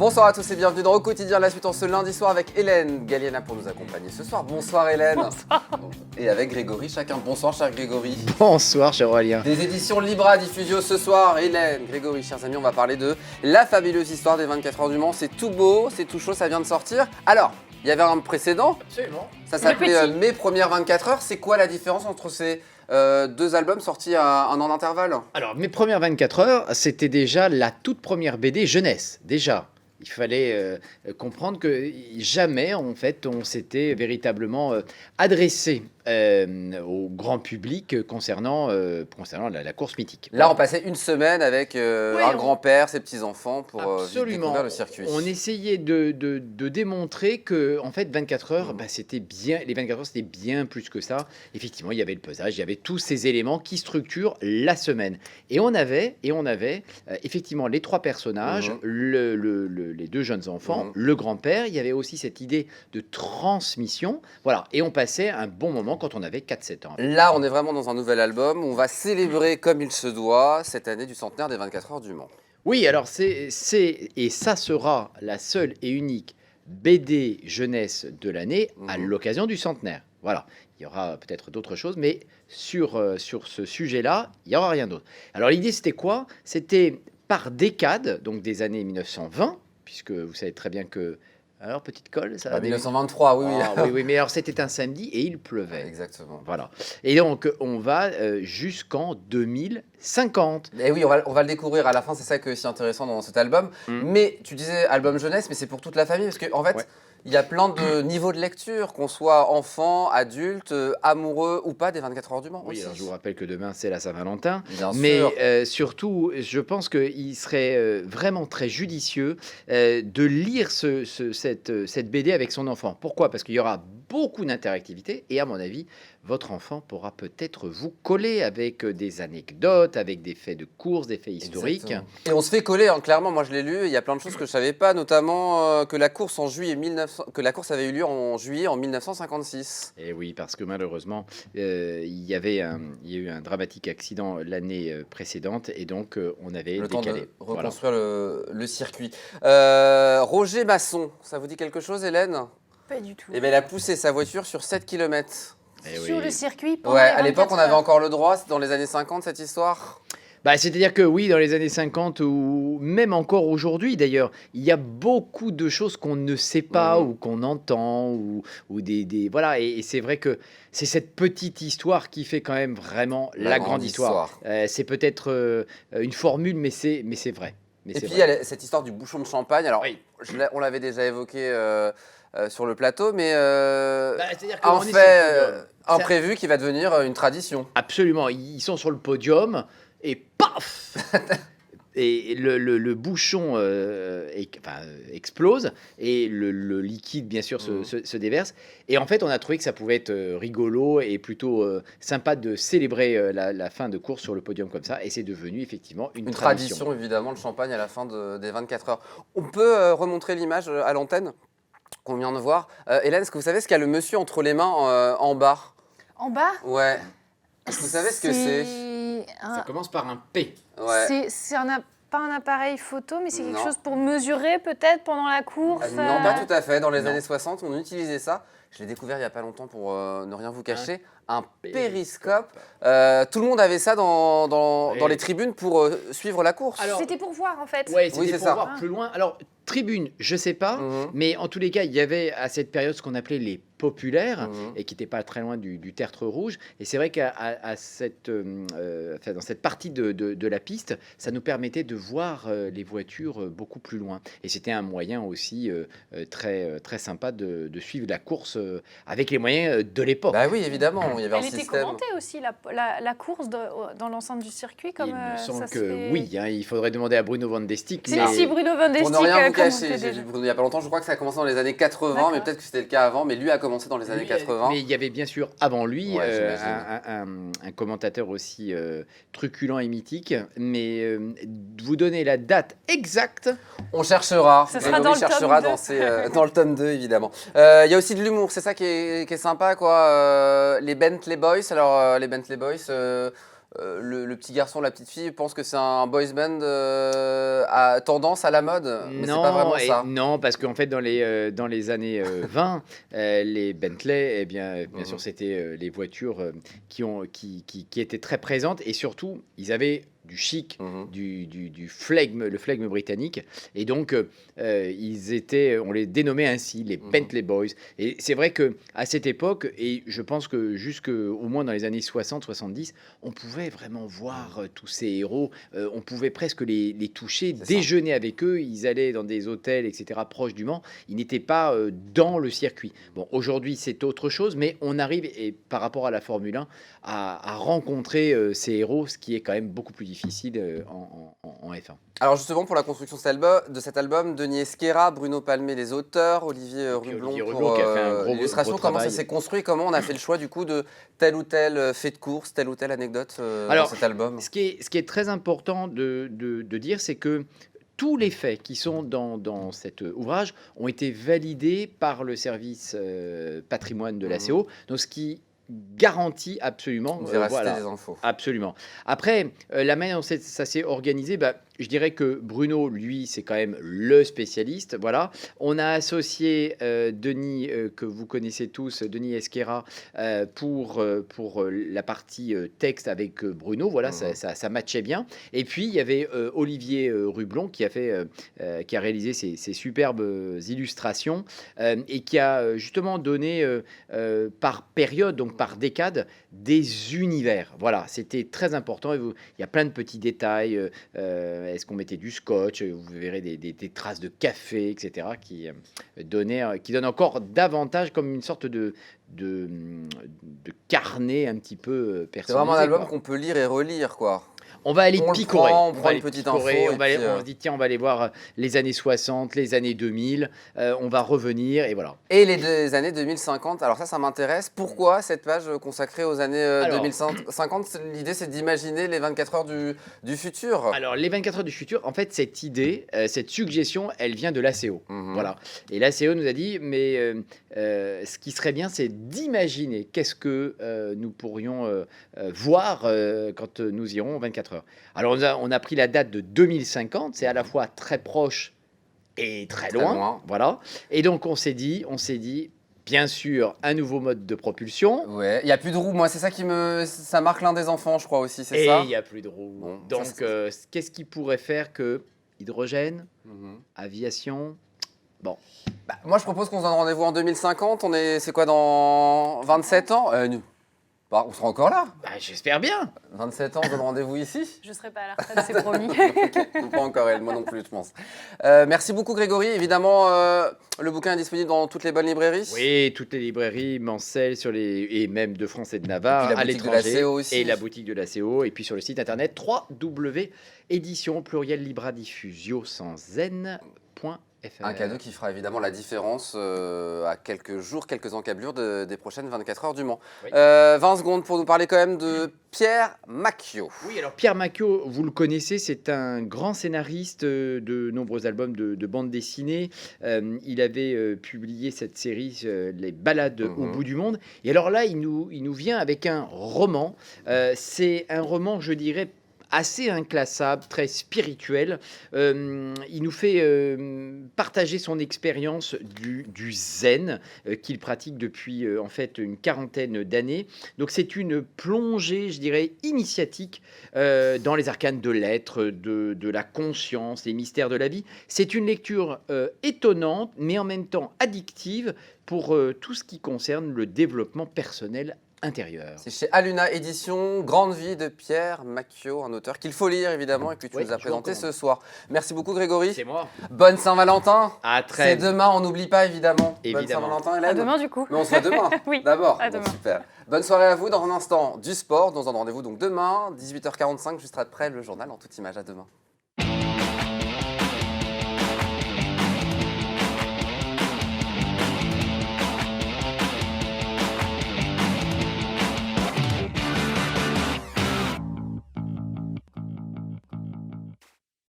Bonsoir à tous et bienvenue dans Au Quotidien, la suite en ce lundi soir avec Hélène Galliena pour nous accompagner ce soir. Bonsoir Hélène. Bonsoir. Et avec Grégory chacun. Bonsoir cher Grégory. Bonsoir cher Aurélien. Des éditions Libra Diffusio ce soir. Hélène, Grégory, chers amis, on va parler de la fabuleuse histoire des 24 heures du Mans. C'est tout beau, c'est tout chaud, ça vient de sortir. Alors, il y avait un précédent. Absolument. Ça s'appelait Mes premières 24 heures. C'est quoi la différence entre ces deux albums sortis à un an d'intervalle? Alors, mes premières 24 heures, c'était déjà la toute première BD jeunesse, déjà. Il fallait comprendre que jamais, en fait, on s'était véritablement adressé au grand public concernant la course mythique. Là, on passait une semaine avec un grand-père, ses petits-enfants pour découvrir le circuit. On essayait de démontrer que, en fait, 24 heures, c'était bien. Les 24 heures, c'était bien plus que ça. Effectivement, il y avait le pesage, il y avait tous ces éléments qui structurent la semaine. Et on avait effectivement les trois personnages, les deux jeunes enfants, le grand-père. Il y avait aussi cette idée de transmission. Voilà. Et on passait un bon moment quand on avait 4-7 ans. Là, on est vraiment dans un nouvel album. On va célébrer comme il se doit cette année du centenaire des 24 heures du Mans. Oui, alors et ça sera la seule et unique BD jeunesse de l'année à l'occasion du centenaire. Voilà. Il y aura peut-être d'autres choses, mais sur ce sujet-là, il n'y aura rien d'autre. Alors l'idée, c'était quoi? C'était par décade, donc des années 1920, puisque vous savez très bien que... Alors, petite colle, ça... 1923, oui. Oui, mais alors c'était un samedi et il pleuvait. Exactement. Voilà. Et donc, on va jusqu'en 2050. Et oui, on va le découvrir à la fin, c'est ça qui est aussi intéressant dans cet album. Mais tu disais album jeunesse, mais c'est pour toute la famille, parce qu'en fait... Ouais. Il y a plein de niveaux de lecture, qu'on soit enfant, adulte, amoureux ou pas des 24 heures du Mans. Oui, alors je vous rappelle que demain c'est la Saint-Valentin. Bien sûr. Mais surtout, je pense qu'il serait vraiment très judicieux de lire cette BD avec son enfant. Pourquoi? Parce qu'il y aura beaucoup d'interactivité et à mon avis, votre enfant pourra peut-être vous coller avec des anecdotes, avec des faits de course, des faits historiques. Exactement. Et on se fait coller, hein, clairement, moi je l'ai lu, il y a plein de choses que je ne savais pas, notamment que la course avait eu lieu en juillet en 1956. Et oui, parce que malheureusement, il y a eu un dramatique accident l'année précédente et donc on avait le décalé. Temps de reconstruire le circuit. Roger Masson, ça vous dit quelque chose, Hélène? Pas du tout. Eh bien, il a poussé sa voiture sur 7 km. Sur le circuit pendant Ouais, les à l'époque, on avait 24 heures. encore le droit, c'était dans les années 50, cette histoire. C'est-à-dire que oui, dans les années 50 ou même encore aujourd'hui d'ailleurs, il y a beaucoup de choses qu'on ne sait pas ou qu'on entend ou voilà, et c'est vrai que c'est cette petite histoire qui fait quand même vraiment la grande histoire. C'est peut-être une formule, mais c'est vrai. Et puis il y a cette histoire du bouchon de champagne. Alors, oui. On l'avait déjà évoqué sur le plateau, mais imprévu qui va devenir une tradition. Absolument, ils sont sur le podium et paf et le bouchon explose et le liquide, bien sûr, se déverse. Et en fait, on a trouvé que ça pouvait être rigolo et plutôt sympa de célébrer la fin de course sur le podium comme ça. Et c'est devenu effectivement une tradition. Évidemment, le champagne à la fin des 24 heures. On peut remontrer l'image à l'antenne qu'on vient de voir. Hélène, est-ce que vous savez ce qu'a le monsieur entre les mains en bas? En bas? Ouais. Est-ce que vous savez ce que c'est? Ça commence par un P. Ouais. C'est pas un appareil photo, mais c'est quelque chose pour mesurer peut-être pendant la course. Non, pas tout à fait. Dans les années 60, on utilisait ça. Je l'ai découvert il n'y a pas longtemps pour ne rien vous cacher. Un périscope. Tout le monde avait ça dans les tribunes pour suivre la course. C'était pour voir en fait. Ouais, c'était pour voir plus loin. Alors, tribune, je sais pas, mais en tous les cas, il y avait à cette période ce qu'on appelait les populaires et qui n'étaient pas très loin du tertre rouge. Et c'est vrai qu'à dans cette partie de la piste, ça nous permettait de voir les voitures beaucoup plus loin. Et c'était un moyen aussi très, très sympa de suivre la course avec les moyens de l'époque. Bah oui, évidemment. Il y avait Elle était commentée aussi, la course dans l'enceinte du circuit. Comme, il me semble que oui, il faudrait demander à Bruno Van de Stick. C'est si Bruno Van de Stick. Pour ne rien vous cacher, j'ai vu Bruno il n'y a pas longtemps, je crois que ça a commencé dans les années 80, mais peut-être que c'était le cas avant, mais lui a commencé dans les années 80. Mais il y avait bien sûr avant lui un commentateur aussi truculent et mythique, mais vous donner la date exacte. On cherchera. Ça sera dans le cherchera dans le tome 2, évidemment. Il y a aussi de l'humour, c'est ça qui est sympa, quoi. Les Bentley Boys, alors les Bentley Boys, le petit garçon, la petite fille pense que c'est un boys band à tendance à la mode, mais c'est pas vraiment ça. Non, parce qu'en fait, dans les années 20, les Bentley, eh bien sûr, c'était les voitures qui étaient très présentes et surtout, ils avaient du chic, du flegme, le flegme britannique. Et donc, on les dénommait ainsi, les Bentley Boys. Et c'est vrai qu'à cette époque, et je pense que jusqu'au moins dans les années 60-70, on pouvait vraiment voir tous ces héros. On pouvait presque les toucher, déjeuner avec eux. Ils allaient dans des hôtels, etc., proches du Mans. Ils n'étaient pas dans le circuit. Bon, aujourd'hui, c'est autre chose, mais on arrive, et par rapport à la Formule 1, à rencontrer ces héros, ce qui est quand même beaucoup plus difficile en F1. Alors justement, pour la construction de cet album, Denis Esquerra, Bruno Palmé, les auteurs, Olivier Rublon qui a fait un gros l'illustration. Comment ça travail. s'est construit? Comment on a fait le choix du coup de tel ou tel fait de course, telle ou telle anecdote dans cet album? Ce qui est très important de dire, c'est que tous les faits qui sont dans cet ouvrage ont été validés par le service patrimoine de l'ACO, donc ce qui garantit absolument Véracité des infos. Absolument. Après, la manière dont ça s'est organisé, je dirais que Bruno, lui, c'est quand même le spécialiste. Voilà. On a associé Denis, que vous connaissez tous, Denis Esquerra, pour la partie texte avec Bruno. Voilà, ça matchait bien. Et puis, il y avait Olivier Rublon qui a réalisé ces superbes illustrations et qui a justement donné par période, donc par décade, des univers. Voilà, c'était très important. Il y a plein de petits détails. Est-ce qu'on mettait du scotch? Vous verrez des traces de café, etc., qui donnent encore davantage comme une sorte de carnet un petit peu personnalisé. C'est vraiment un album qu'on peut lire et relire, quoi. On va aller picorer. On prend une petite info. On se dit, tiens, on va aller voir les années 60, les années 2000. On va revenir et voilà. Et les années 2050. Alors ça m'intéresse. Pourquoi cette page consacrée aux années 2050? L'idée, c'est d'imaginer les 24 heures du futur. Alors, les 24 heures du futur, en fait, cette idée, cette suggestion, elle vient de l'ACO. Voilà. Et l'ACO nous a dit, mais ce qui serait bien, c'est d'imaginer qu'est-ce que nous pourrions voir quand nous irons 24 heures. Alors, on a pris la date de 2050, c'est à la fois très proche et très loin. Voilà. Et donc, on s'est dit, bien sûr, un nouveau mode de propulsion. Ouais, il n'y a plus de roues. Moi, c'est ça ça marque l'un des enfants, je crois aussi, c'est ça. Et il n'y a plus de roues. Bon, donc, qu'est-ce qui pourrait faire que hydrogène, aviation, bon. Moi, je propose qu'on se donne rendez-vous en 2050. C'est quoi, dans 27 ans? On sera encore là. J'espère bien. 27 ans, on donne rendez-vous ici. Je ne serai pas à la retraite, c'est promis. Okay. Pas encore elle, moi non plus, je pense. Merci beaucoup, Grégory. Évidemment, le bouquin est disponible dans toutes les bonnes librairies. Oui, toutes les librairies, Mancel, et même de France et de Navarre, à l'étranger. Et la boutique de l'ACO. Et puis sur le site internet www.édition pluriel Libra Diffusio sans n.fr. Un cadeau qui fera évidemment la différence à quelques jours, quelques encablures des prochaines 24 heures du Mans. Oui. 20 secondes pour nous parler quand même de Pierre Macchio. Oui, alors Pierre Macchio, vous le connaissez, c'est un grand scénariste de nombreux albums de bande dessinée. Il avait publié cette série, Les Balades au bout du monde. Et alors là, il nous vient avec un roman. C'est un roman, je dirais, assez inclassable, très spirituel. Il nous fait partager son expérience du zen qu'il pratique depuis en fait une quarantaine d'années. Donc c'est une plongée, je dirais, initiatique dans les arcanes de l'être, de la conscience, les mystères de la vie. C'est une lecture étonnante, mais en même temps addictive pour tout ce qui concerne le développement personnel intérieur. C'est chez Aluna Édition, Grande vie de Pierre Macchio, un auteur qu'il faut lire évidemment et que tu nous as présenté ce soir. Merci beaucoup, Grégory. C'est moi. Bonne Saint-Valentin. À très. C'est demain, on n'oublie pas évidemment. Bonne Saint-Valentin, Hélène. À demain du coup. Mais on se voit demain. Oui. D'abord. À demain. Super. Bonne soirée à vous. Dans un instant, du sport. Dans un rendez-vous donc demain, 18h45, juste après le journal en toute image. À demain.